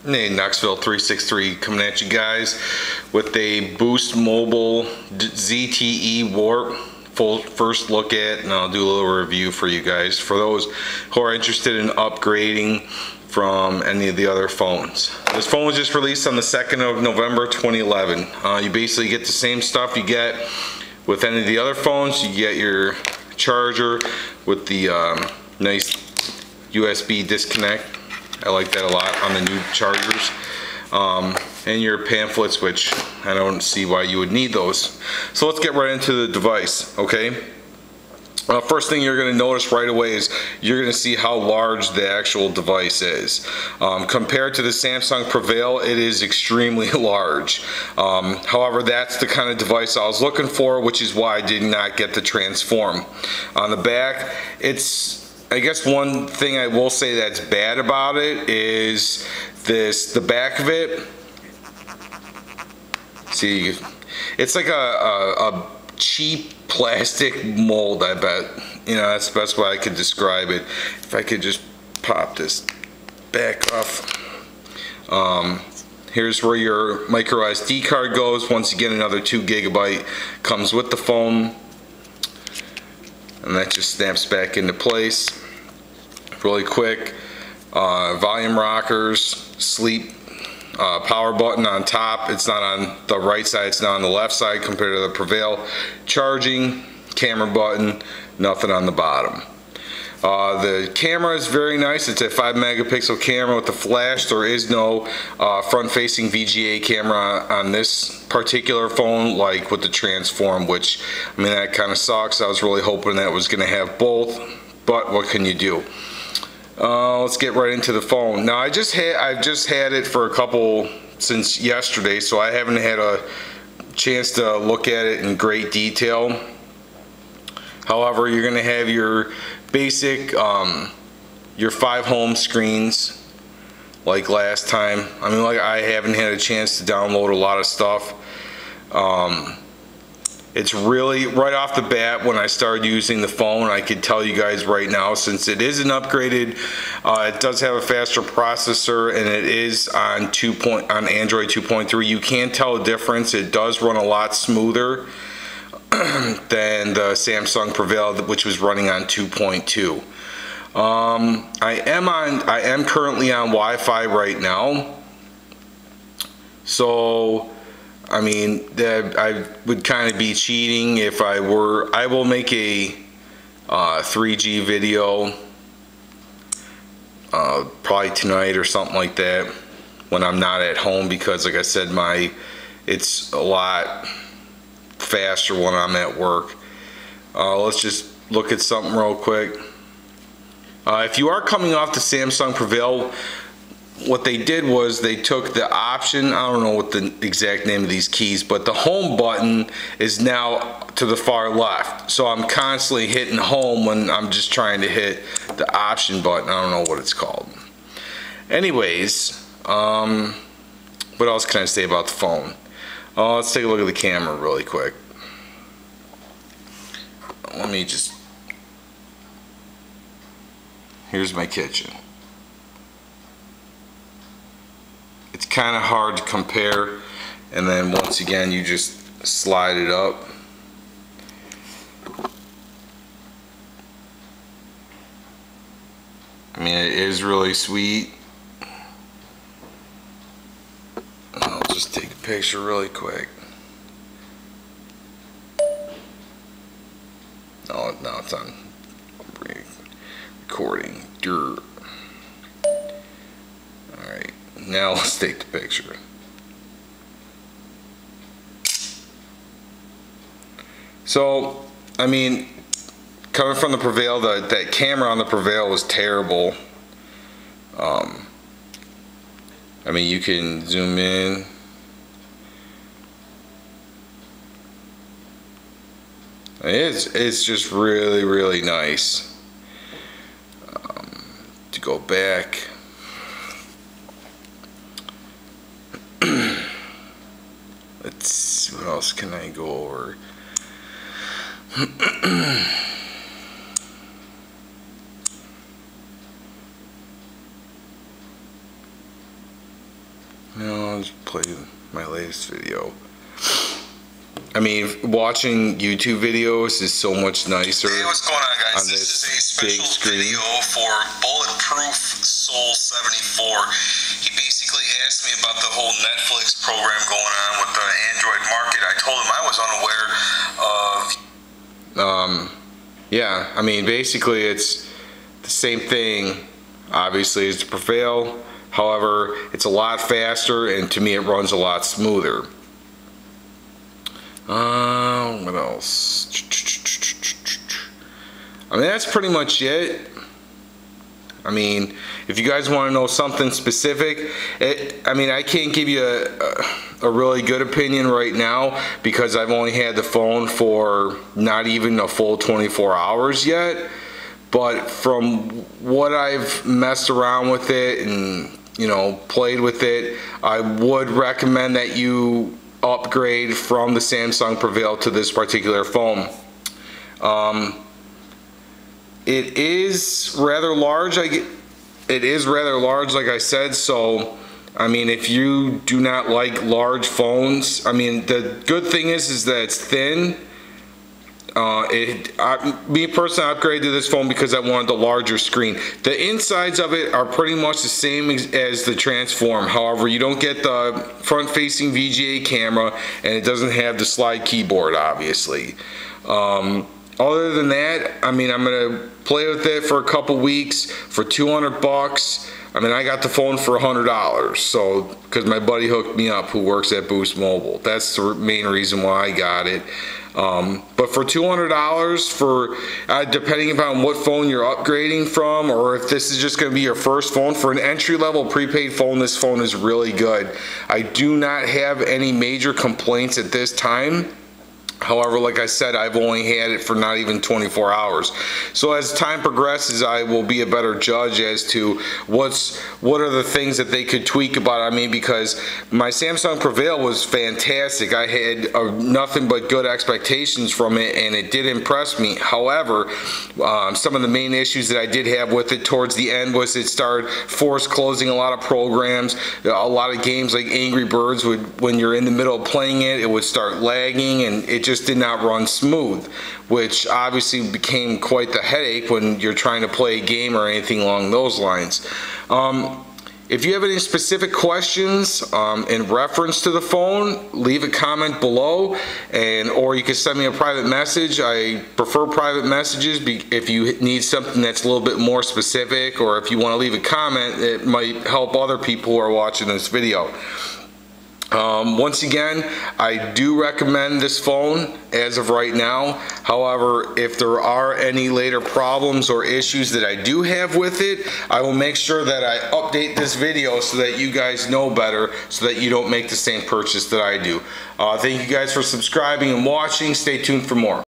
Hey, Knoxville 363 coming at you guys with a Boost Mobile ZTE Warp first look at, and I'll do a little review for you guys for those who are interested in upgrading from any of the other phones. This phone was just released on the 2nd of November 2011. You basically get the same stuff you get with any of the other phones. You get your charger with the nice USB disconnect. I like that a lot on the new chargers. And your pamphlets, which I don't see why you would need those. So let's get right into the device, okay? First thing you're going to notice right away is you're going to see how large the actual device is. Compared to the Samsung PREVAIL, it is extremely large. However, that's the kind of device I was looking for, which is why I did not get the Transform. On the back, I guess one thing I will say that's bad about it is the back of it. See, it's like a cheap plastic mold, I bet. You know, that's the best way I could describe it. If I could just pop this back off. Here's where your micro SD card goes. Once again, another 2 GB comes with the phone. And that just snaps back into place really quick. Volume rockers, sleep, power button on top. It's not on the right side, it's not on the left side compared to the PREVAIL. Charging, camera button, nothing on the bottom. The camera is very nice. It's a 5 megapixel camera with the flash. There is no front-facing VGA camera on this particular phone like with the Transform, which, I mean, that kind of sucks. I was really hoping that it was going to have both, but what can you do? Let's get right into the phone. Now, I've just had it for a couple since yesterday, so I haven't had a chance to look at it in great detail. However, you're going to have your basic, your 5 home screens like last time. I mean, like, I haven't had a chance to download a lot of stuff. It's really, right off the bat, when I started using the phone, I could tell you guys right now, since it is an upgraded, it does have a faster processor, and it is on Android 2.3. You can tell a difference. It does run a lot smoother than the Samsung PREVAIL, which was running on 2.2. I am currently on Wi-Fi right now, so I mean, I would kind of be cheating if I were. I will make a 3G video probably tonight or something like that when I'm not at home, because like I said, it's a lot faster when I'm at work. Let's just look at something real quick. If you are coming off the Samsung PREVAIL, what they did was they took the option, I don't know what the exact name of these keys, but the home button is now to the far left. So I'm constantly hitting home when I'm just trying to hit the option button. I don't know what it's called. Anyways, what else can I say about the phone? Let's take a look at the camera really quick. Let me just, here's my kitchen. It's kind of hard to compare, and then once again you just slide it up. I mean, it is really sweet. I'll just take a picture really quick. No, it's on recording. Alright, now let's take the picture. So, I mean, coming from the PREVAIL, that camera on the PREVAIL was terrible. I mean, you can zoom in. It's just really, really nice. To go back. Let's see, what else can I go over? I'll just play my latest video. I mean, watching YouTube videos is so much nicer. Hey, what's going on, guys? On This is a big special video for Bulletproof Soul 74. He basically asked me about the whole Netflix program going on with the Android market. I told him I was unaware of. Yeah, I mean, basically it's the same thing, obviously, as the PREVAIL. However, it's a lot faster, and to me it runs a lot smoother. What else? I mean, that's pretty much it. I mean, if you guys want to know something specific, I mean, I can't give you a really good opinion right now because I've only had the phone for not even a full 24 hours yet. But from what I've messed around with it and, you know, played with it, I would recommend that you upgrade from the Samsung PREVAIL to this particular phone. It is rather large. It is rather large, like I said. So, I mean, if you do not like large phones, I mean, the good thing is that it's thin. Me personally, I upgraded to this phone because I wanted the larger screen. The insides of it are pretty much the same as the Transform. However, you don't get the front-facing VGA camera, and it doesn't have the slide keyboard, obviously. Other than that, I mean, I'm gonna play with it for a couple weeks for 200 bucks. I mean, I got the phone for $100, so because my buddy hooked me up who works at Boost Mobile. That's the main reason why I got it. But for $200, for depending upon what phone you're upgrading from, or if this is just going to be your first phone, for an entry-level prepaid phone, this phone is really good. I do not have any major complaints at this time. However, like I said, I've only had it for not even 24 hours. So as time progresses, I will be a better judge as to what are the things that they could tweak about it. I mean, because my Samsung PREVAIL was fantastic. I had nothing but good expectations from it, and it did impress me. However, some of the main issues that I did have with it towards the end was it started force closing a lot of programs. A lot of games like Angry Birds, when you're in the middle of playing it, it would start lagging, and it just did not run smooth, which obviously became quite the headache when you're trying to play a game or anything along those lines. If you have any specific questions in reference to the phone, leave a comment below, or you can send me a private message. I prefer private messages if you need something that's a little bit more specific, or if you want to leave a comment, it might help other people who are watching this video. Once again, I do recommend this phone as of right now. However, if there are any later problems or issues that I do have with it, I will make sure that I update this video so that you guys know better, so that you don't make the same purchase that I do. Thank you guys for subscribing and watching. Stay tuned for more.